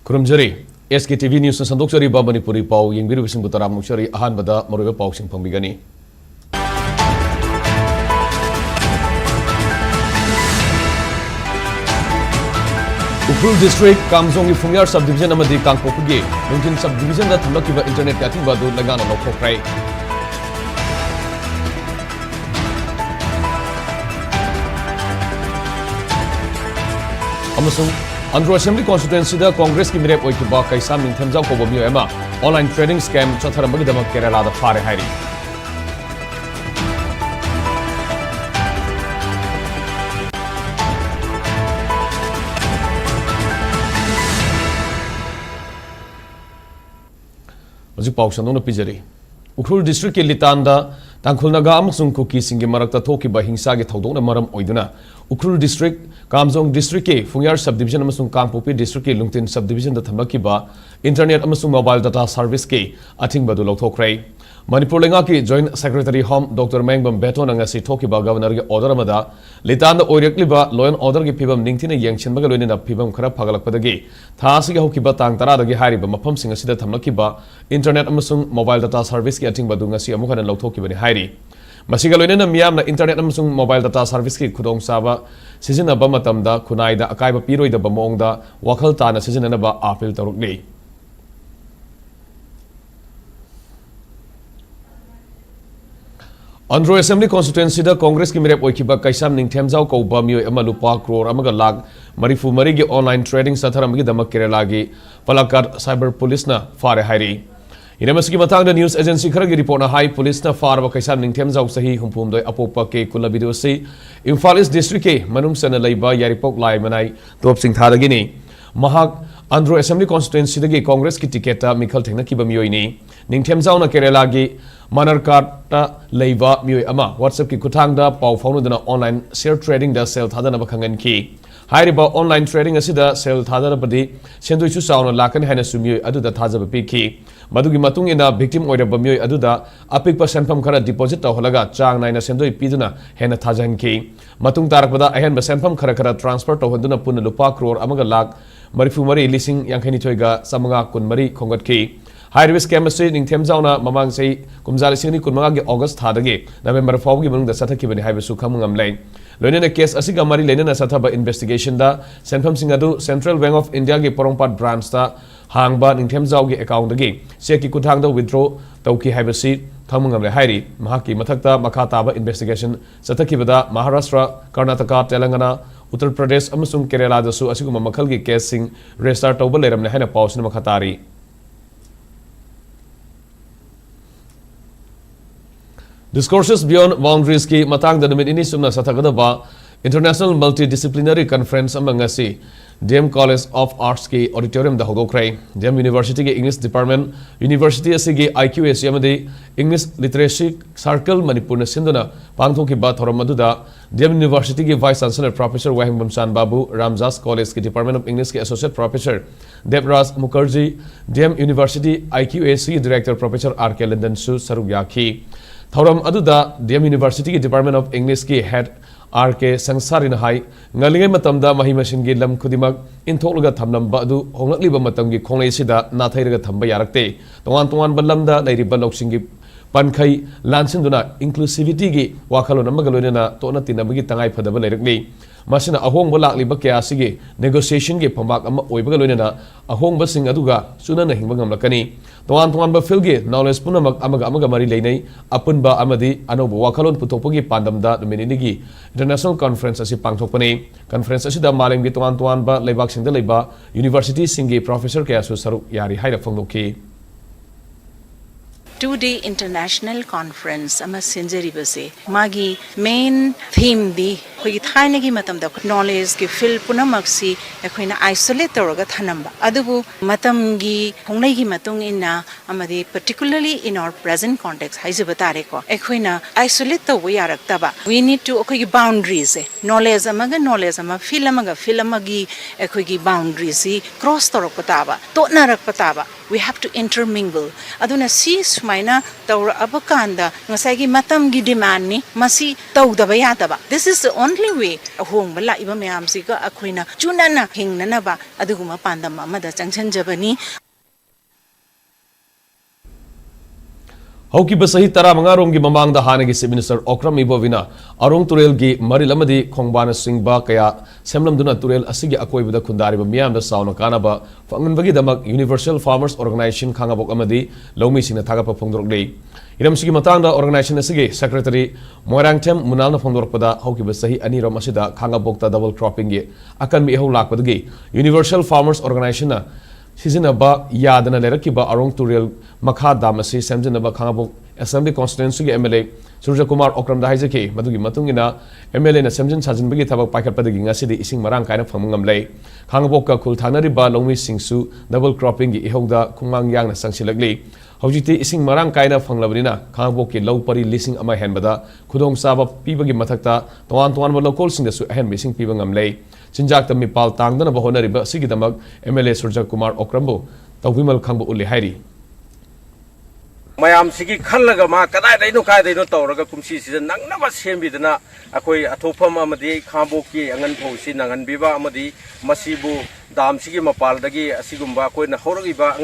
Kurumjari, SKTV News na sandokjari ba Manipuri pau yang biru bising butara mukjari ahan bada maruga pau sing pambigani. Imphal District Kamzong Fungyar Subdivision amadi Kangpokugi Lungtin Subdivision da thamlakiba internet kating badu lagana lokokrai. Amasung Andhra Assembly constituency da Congress ki mirep oikiba kaisam ningthamjau ko bomi ema online trading scam chatharambagi damak Kerala da fare hairi. Maji pausan no pijari. Imphal district ke litanda tangkhulnaga amasung kuki singi marakta thokiba hingsa ge thodona maram oiduna Imphal district Kamzong district ke Fungyar subdivision amasung Kangpopi district ke Lungtin subdivision da thamlakiba internet amasung mobile data service ke athingba du lokthokrai. Manipur lenga ki joint secretary home Dr. Mengbam Beton angasi thokiba governor ge order amada litanda oirekliba law and order ge phibam ningthina yengchenbaga loinena phibam khara phagalakpadagi thasi ge hokiba tang tara dagi hariba mafam singa sida thamlakiba internet amasung mobile data service ke athingba du ngasi amukhana lokthokibani hairi. Masiga loinena miyamna internet amasung mobile data service ki khudong saba sizinaba matamda khunaida akaiba piroida ba mongda wakhal tana sizinanaba appeal tarukli. Andhra Assembly constituency da Congress ki mirep oikiba kaisam ningthemjau ko ba mioi ama lupa crore amaga lag marifu mari gi online trading satharam gi damak Kerala gi Palakkad cyber police na fare hairi. Inamasi matang da news agency khara gi report na high police na far ba kaisam ningthemjau sahi humpum doi apopa ke kula video si Imphal East district ke manung sana leiba yaripok lai manai top sing thada gi ni mahak Andhra Assembly constituency da gi Congress ki ticket ta mikhal thengna ki ba mioi ni ningthemjau na Kerala gi Manarkata Leiva Mui Ama WhatsApp ki kutang da pau faunu dana online share trading da sell thadana bakhangan ki hairiba online trading asida sell thadana badi sendoi chu sauna lakan hena sumui aduda thajaba pi ki madugi matung ina victim oira bamui aduda apik percent pham khara deposit ta holaga chang naina sendoi piduna hena thajan ki matung tarakpada ahen ba senpham khara khara transfer to hunduna pun lupa crore amaga lak marifu mari lising yangkhani thoiga samanga kun mari khongat ki high risk chemistry ningthemjauna mamang sei kumjali singni kunmanga ge August thadagi November fawgi manung da sathakibani haibasu khamungam lai loinena case asiga mari lenena sathaba investigation da senpham singadu Central Bank of India ge porongpat branch ta hangba ningthemjau ge account dagi seki kuthang da withdraw tauki haibasi thamungam lai hairi mahaki mathakta makha taba investigation sathakibada Maharashtra Karnataka Telangana Uttar Pradesh amasung Kerala da su asiguma makhal ge case sing restart tawba leramna haina pawsna makhatari. Discourses beyond boundaries ki matang da namit ini sumna sathagada International Multidisciplinary Conference amangasi DM College of Arts ki auditorium da hodokrai DM University ki English Department University asigi IQAC amadi English Literacy Circle Manipur na sinduna pangthoki ba thoram aduda DM University ki Vice Chancellor Professor Wahing Bamsan Babu Ramjas College ki Department of English ki Associate Professor Devraj Mukherjee DM University IQAC Director Professor RK London Su Sarugaki Thoram aduda DM University ki Department of English ki Head RK Sangsarina Hai ngalingai matamda mahimasin gi lam khudimak inthoklaga thamnamba adu honglakliba matamgi khonglei sida nathairaga thamba yarakte tongan balamda lairiba loksingi pankhai lansinduna inclusivity gi wakhalon amaga loinena tona tinabagi tangai phadaba lairakni masina ahongba lakliba kya sigi negotiation gi phambak ama oibaga loinena ahongba sing aduga sunana hingba ngamlakani tongan ba filgi knowledge punamak amaga mari leinai apunba amadi anoba wakhalon putokpagi pandamda dominigi international conference asi pangthokpani conference asida malenggi tongan ba leibak singda leiba university singi professor kya su saruk yari haira phangdoki 2-day international conference ama sinjari base magi main theme di khoi thaina gi matam da knowledge ki fill punamaksi ekhoina isolate toroga thanamba adubu matam gi hongnai gi matung inna amadi particularly in our present context haijaba tare ko ekhoina isolate to yarakta ba we need to khoi gi boundaries knowledge ama fill amagi ekhoi gi boundaries cross torok pataba to narak pataba we have to intermingle. Aduna si sumaina taura abakanda ngasagi matam gi demand ni masi tawdaba yadaba. This is the only way ahong bala iba mayam siga akoina chunana hingnana ba aduguma pandam amada changchanjabani. Hauki basahi tara mangarong gi mamang da hana gi Chief Minister Okram Ibovina arong turel gi maril amadi khongbana singba kaya semlam duna turel asigi akoi bada khundari ba miyam da sauna kana ba fangan bagi damak Universal Farmers Organization khangabok amadi lomi sina thaga pa phongdorok dei iram sigi matang da organization asigi secretary Moirangthem Munal na phongdorok pada hauki basahi ani rom asida khangabok ta double cropping gi akan mi ehau lak padagi Universal Farmers Organization na Sizinaba Yadana Lerakiba Arong Turel Makha Damasi Samjanaba Kangabok Assembly Constituency MLA Surja Kumar Okram Dahizaki Madugi Matungina MLA na Samjan Sajin Bigi Tabak Pakat Padagi Ngasidi Ising Marang kind of Famungam Lay Kangaboka Kultanariba Lomi Singsu double cropping Ihoda Kumang Yang na Sangsilagli Hojiti Ising Marang kind of Fanglabina Kangaboki Low Pari Leasing Ama Henbada Kudong Saba Pibagi Matakta Tuan local sing the Su Hen Missing Pibangam Lay Chinjak the Mipal Tangdana Bahonariba Sigidamag MLA Surja Kumar Okrambo Tawimal Kambu Uli Hairi Mayam Sigi Kalagama, Kadai no Kai no Toraga Kumsi season, Nanga Shem Bidana, Akoi Atopam Amadi, Kamboki, Angan Posi, Nangan Biba Amadi, Masibu, Dam Sigi Mapaldagi, Asigumba, Koi, Horiba,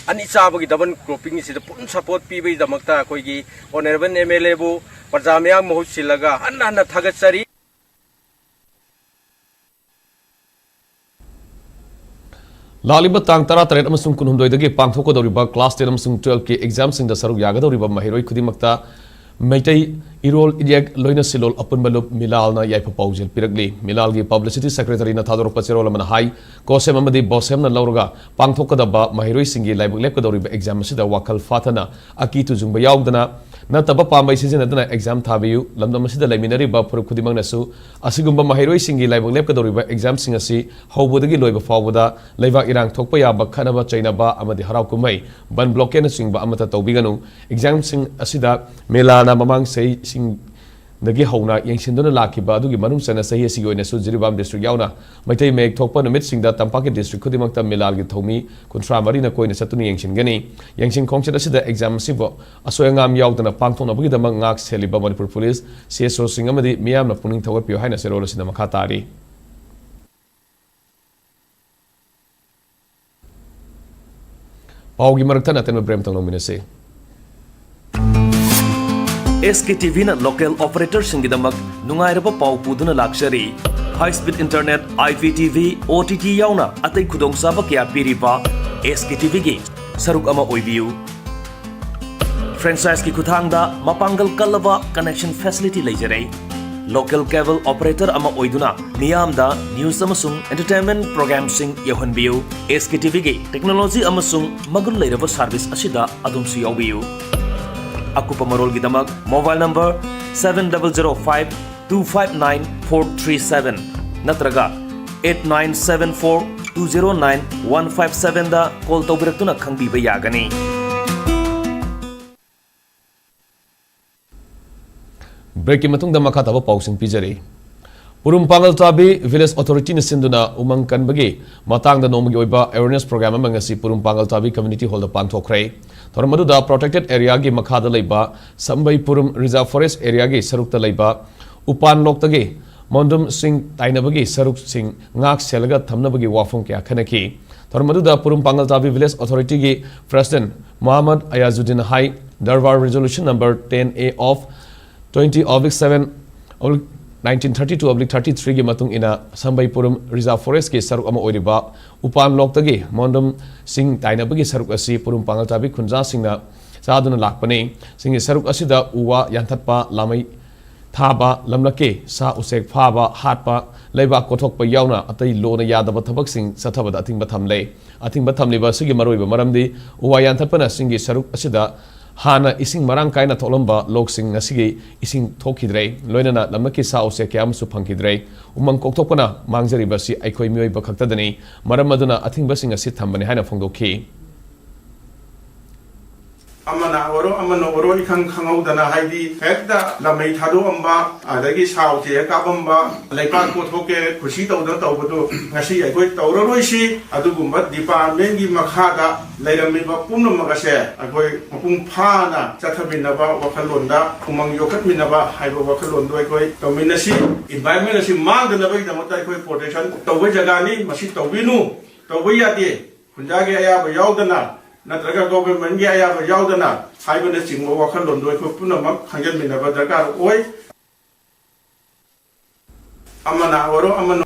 Anisabagi, Davan Cropping is the Pun support PB, the Makta Koigi, on Evan Emelebu, Pazamia Mohusilaga, Anna Tagatsari. Laliba Tang Tara Taret Amasung Kunhundoi the Pangtoko Doriba, Class 10 Amasung 12 K exams in the Saru Yaga Doriba Mahiroi Kudimakta, Meitei Irol Idiak Loina Silol Upon Malup Milalna Yaipa Paujil Piragli, Milalgi Publicity Secretary Natador Pacerola Manahai, Kosem Amadi Bosem Lauraga, Pangtoka Daba, Mahiroi Singi, Libe Lepodoriba exam Sida Wakal Fatana, Aki to Zumba Yaudana, Nataba Pamba season at the exam Tabiu, Lamdamasida Laminari Bapur Kudimang Nasu, Asigumba Mahiroi Singi, Libe Lepodoriba exam Singasi, how would the Giloiba Fawada, Leva Irang Tokpaya, Bakanaba, China Ba, Amadi Harakumai, Ban Blocken Sing Ba Amata Tobiganu, exam Sing Asida, Melana Mamang say Sing the Gihona, Yangsindona Laki Badu, Manum Sana say Sigo in a Sujiribam district Yauna, Mate make Tokpa and mixing that Tampaki district Kudimakta Milal Tomi, Contra Marina Coin Satuni Yangshin Gani, Yangshin Kongshida Sida exam Sibo, Asoyangam Yaut and a Pantona Buddha Mangak, Seliba Manipur Police, CSO Singamadi, Miam of Puning Tower Pio Highness Rollers in the Makatari. Paugi Maratana Ten Bremton Nominese. SKTV na local operators singidamak nungairaba pau puduna luxury high speed internet IPTV OTT yauna atay khudong saba kya piriba SKTV gi saruk ama oibiu franchise ki khuthangda mapangal kalaba connection facility leijare local cable operator ama oiduna niyamda news amasung entertainment programs sing yohanbiu SKTV gi technology amasung magul leiraba service asida adumsu yaubiu Akupa Marol Gidamak, mobile number 7005-259-437, Natraga 8974-209-157 da call Tobiratuna Kangi Bayagani. Breaking Matung the Makataba Pausing Pizari. Purum Pangal Tabi, Village Authority Sinduna, Umang Kanbagi, Matang the Nomi Oiba Awareness Program Mangasi Purum Pangal Tabi Community Hall the Pantokre. Tormaduda protected area gi Makada Laiba, Sambai Purum Reserve Forest area gi Sarukta Laiba, Upan Loktagi, Mondum Singh Tainabagi, Saruk Singh, Ngak Selaga Tamnabagi Wafung Kya Kanaki. Tormaduda Purum Pangal Tabi Village Authority gi President Muhammad Ayazuddin Hai, Darbar Resolution number 10A of 20/1932/33 gi matung ina Sambai Purum Reserve Forest ki saruk ama oiriba Upan Loktagi Mondum Singh Tainabagi saruk asi Purum Pangal Tabi Khunja Singna Saduna Lakpani Singh saruk asida uwa yanthatpa lamai thaba lamlake sa usek phaba hatpa leiba kothokpa yauna atai lona yadaba thabak sing sathabada atingba thamle liba sigi maroiba maramdi uwa yanthatpana singi saruk asida Hana ising marang kaina tholamba lok sing ngasigi ising thokidrei loinana lamaki sa ose kyam su phangkidrei umang koktokpana mangjari basi aikoi mioi bakhaktadani maram aduna athing basing asi thambani haina phongdokhi amana oro ikhang khangau haidi hekta lamei thado amba adagi sau te ka bamba leipa ko thoke khushi tawda tawbadu ngasi ai koi tawroi si adugumba department gi makha da leirami ba pumna magase akoi mapung phana chathabina ba wakhalonda kumang yokat minaba haiba wakhalon doi koi tominasi environment asi mangdana ba damata koi protection tawwe jagani masi tawbinu tawwe yate khunjage aya ba yaudana natraga government gi aya ba yaudana haibana chingwa wakhalon doi ko punamak khangel minaba dagar oi amana oro amana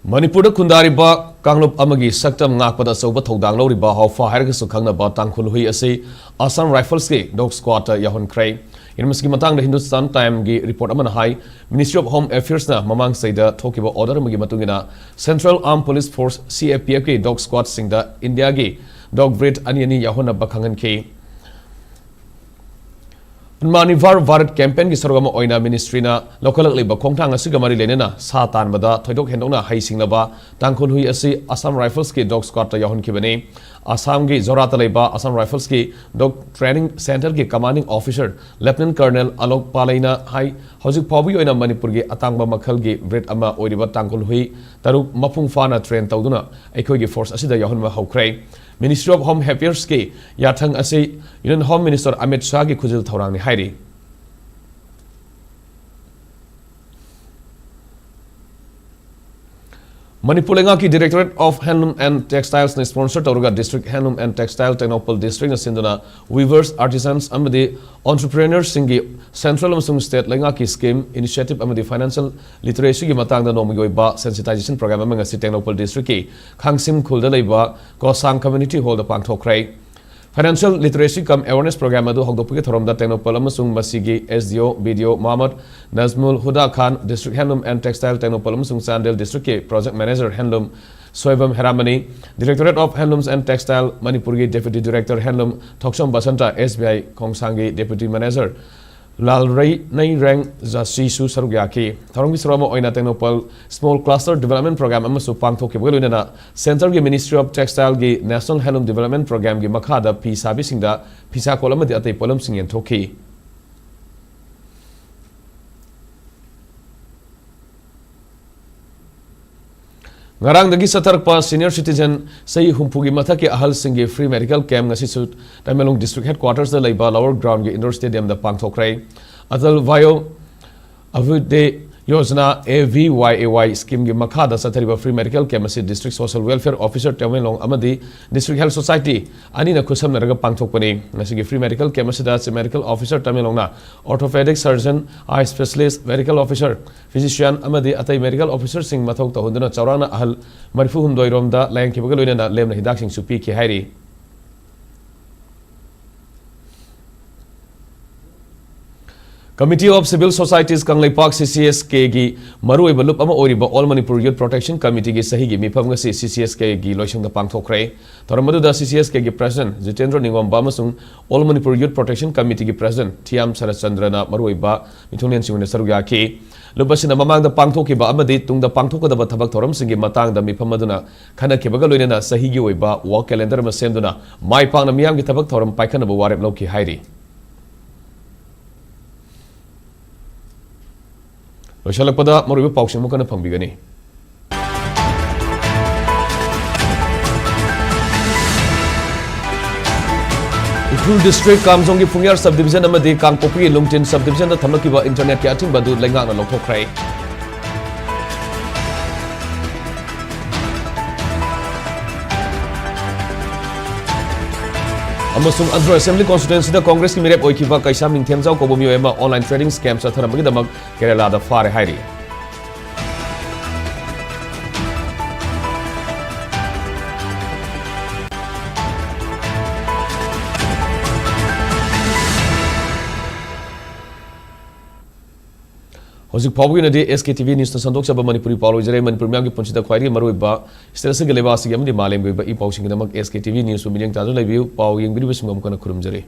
Manipur Kundariba Kanglup Amagi Saktam Ngakpada Soba Todang Loriba Haufa Hargasu Kangnaba Tangkul Hui Asi Assam Rifles Ki Dog Squad Yahon Kray in Muski Matang the Hindustan Time Gi report Aman High Ministry of Home Affairs na Mamang Saida Tokiba Order Magi Matungina Central Armed Police Force CAPF Ki Dog Squad Singda India Gi Dog Breed Aniani Yahona Bakangan Ki Manivar Varat campaign ki sarogama oina ministry na local liba khongthang asiga mari lenena sa tan bada thoidok hendona haising laba tangkhul hui asi Assam Rifles ki dog squad ta yahon kibani Assam ki Zorata leba Assam Rifles ki dog training center ki commanding officer Lieutenant Colonel Alok Palaina hai hojik phawi oina Manipur ki atangba makhal ki breed ama oiriba tangkhul hui taruk mapung fana train tawduna aikhoi ki force asida yahon ma hokrai Ministry of Home Affairs ki yathang ase Union Home Minister Amit Shah ki khujil thorang ni hairi Manipur ki Directorate of Handloom and Textiles na sponsor tawruga District Handloom and Textile Technopole District na sinduna weavers, artisans amadi entrepreneurs singi Central amasung State lenga ki scheme initiative amadi financial literacy ki matangda nomi oiba sensitization program amanga si Technopole District ki khangsim khulda leiba Kosang Community Hall da pangthokrai Financial Literacy Cum Awareness Program adu hogdopki thoromda Technopole amasung masigi SDO Video Mohammed Nazmul Huda Khan District Handloom and Textile Technopole amasung Sandel District ki Project Manager Handloom Soibam Heramani Directorate of Handlooms and Textile Manipur ki Deputy Director Handloom Thoksom Basanta SBI Khongsangi Deputy Manager Lalrai Nai Rang Jasisu Sarugyaki Tharongi Sarama Oina Technopole Small Cluster Development Program amasu pangthoki bolunena Center ki Ministry of Textile ki National Handloom Development Program ki makhada pisa bisingda pisa kolamadi atei polam singen thoki Ngarang dagi satarpa senior citizen sei humpugi mathaki ahal singi free medical camp ngasi su Tamelong District Headquarters da leiba lower ground gi indoor stadium da pangthokrai atal vayo avude Yojana AVYAY scheme gi makhada sathariba free medical camp asi District Social Welfare Officer Tamelong amadi District Health Society ani na khusam naraga pangthokpani ngasi gi free medical camp asi da medical officer Tamelong na orthopedic surgeon eye specialist medical officer physician amadi atai medical officer sing mathok ta hunduna chaurana ahal marifu humdoi romda layang ki bagal loina lemna hidak sing supi ki hairi Committee of Civil Societies Kanglai Park CCSK gi maru ebalup ama oriba All Manipur Youth Protection Committee gi sahi gi mifam ngasi CCSK gi loisung da pangthokrai toramadu da CCSK gi President Jitendra Ningom Bamasung All Manipur Youth Protection Committee gi President Thiam Sarachandra na maru eba mithunglen singune sarugya ki lubasina mamang da pangthoki ba amadi tung da pangthoka da thabak thoram singi matang da mifam aduna khana kebaga loina sahi gi oiba work calendar ma semduna mai pangna miyam gi thabak thoram paikhana ba warep loki hairi Loishalakpada maruiba pausing mo kana pangbigani Imphal District Kamjong ki Pungyar Subdivision amadi Kangpopi Lungtin Subdivision da thamlakiba internet ki athing badu lenga na lokthokrai Amasung Andhra Assembly Constituency da Congress ki mirep oikiba kaisam ningthemjau kobomio ema online trading scam sa tharamagi damak Kerala da fare hairi Hojik pawgi na di SKTV News na sandok sa Manipuri Paulo Jere Manipur miyang ki punchita khwairi maruiba stress ge leba sig amdi malem ge ba I pawsing na mag SKTV News bilyang tajo lai view paw yeng bidu sungam kana khurum jere